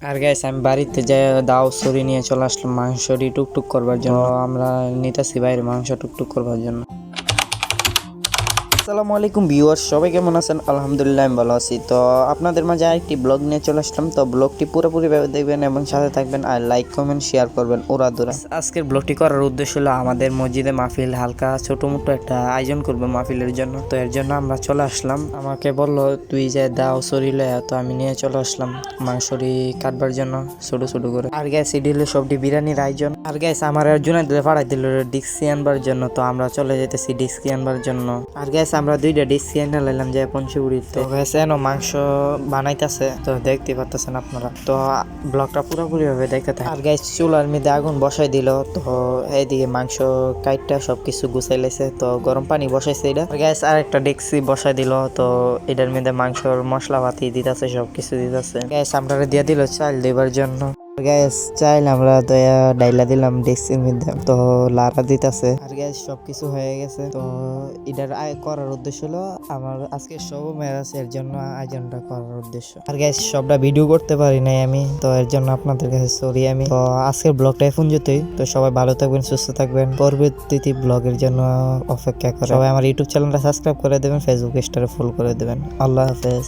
আর guys আমি বাড়িতে যাই দাও ছড়ি নিয়ে চলে আসলাম মাংসটি টুকটুক করবার জন্য। আমরা নিতেছি বাইরে মাংস টুকটুক করবার জন্য। আসসালামু আলাইকুম ভিউয়ার্স, সবাই কেমন আছেন? আলহামদুলিল্লাহ আমি ভালো আছি। তো আপনাদের মাঝে আরেকটি ব্লগ নিয়ে চলে আসলাম। তো ব্লগটি পুরোপুরিভাবে দেখবেন এবং সাথে থাকবেন আর লাইক কমেন্ট শেয়ার করবেন ওরাদুরা। আজকের ব্লগটি করার উদ্দেশ্য হলো আমাদের মসজিদে মাহফিল হালকা ছোটো মোটো একটা আয়োজন করবো মাহফিলের জন্য। তো এর জন্য আমরা চলে আসলাম। আমাকে বললো তুই যে দাও সরি লয়া, তো আমি নিয়ে চলে আসলাম মাংসটি কাটবার জন্য ছোটো ছোটো করে। আর গ্যাস এটি হলো সবটি বিরিয়ানির আয়োজন। আর গ্যাস আমার একজন দিলে পাঠাই দিল ডিক্সি আনবার জন্য। তো আমরা চলে যেতেছি ডিক্সি আনবার জন্য। আর গ্যাস আমরা দুইটা ডিক্সি এনে লাইলাম যে পঞ্চুগুড়িতে। তো গ্যাস এনো মাংস বানাইতেছে, তো দেখতে পারতেছেন আপনারা। তো ব্লগটা পুরোপুরি ভাবে দেখতে থাকে। আর গ্যাস চুলার মধ্যে আগুন বসাই দিল। তো এইদিকে মাংস কাইটটা সবকিছু গুছাই লাইছে। তো গরম পানি বসাইছে এটা। আর গ্যাস আর একটা ডেক্সি বসাই দিল। তো এটার মধ্যে মাংসর মশলা পাতি দিতেছে, সবকিছু দিতেছে। গ্যাস আমরা দিয়ে দিল চাল দেবার জন্য। গ্যাস চাইল আমরা দয়া ডাইলা দিলাম ডেক্সির মধ্যে। তো লারা দিতেছে। আর গ্যাস সবকিছু হয়ে গেছে। তো এটার করার উদ্দেশ্য হলো আমার আজকে সব মেরাজ, এর জন্য আয়োজনটা করার উদ্দেশ্য। আর গ্যাস সবটা ভিডিও করতে পারি নাই আমি, তো এর জন্য আপনাদের কাছে সরি আমি। তো আজকের ব্লগটা এখন যেতেই। তো সবাই ভালো থাকবেন, সুস্থ থাকবেন। পরবর্তী ব্লগের জন্য অপেক্ষা করে সবাই আমার ইউটিউব চ্যানেলটা সাবস্ক্রাইব করে দেবেন, ফেসবুক পেজটা ফলো করে দেবেন। আল্লাহ হাফেজ।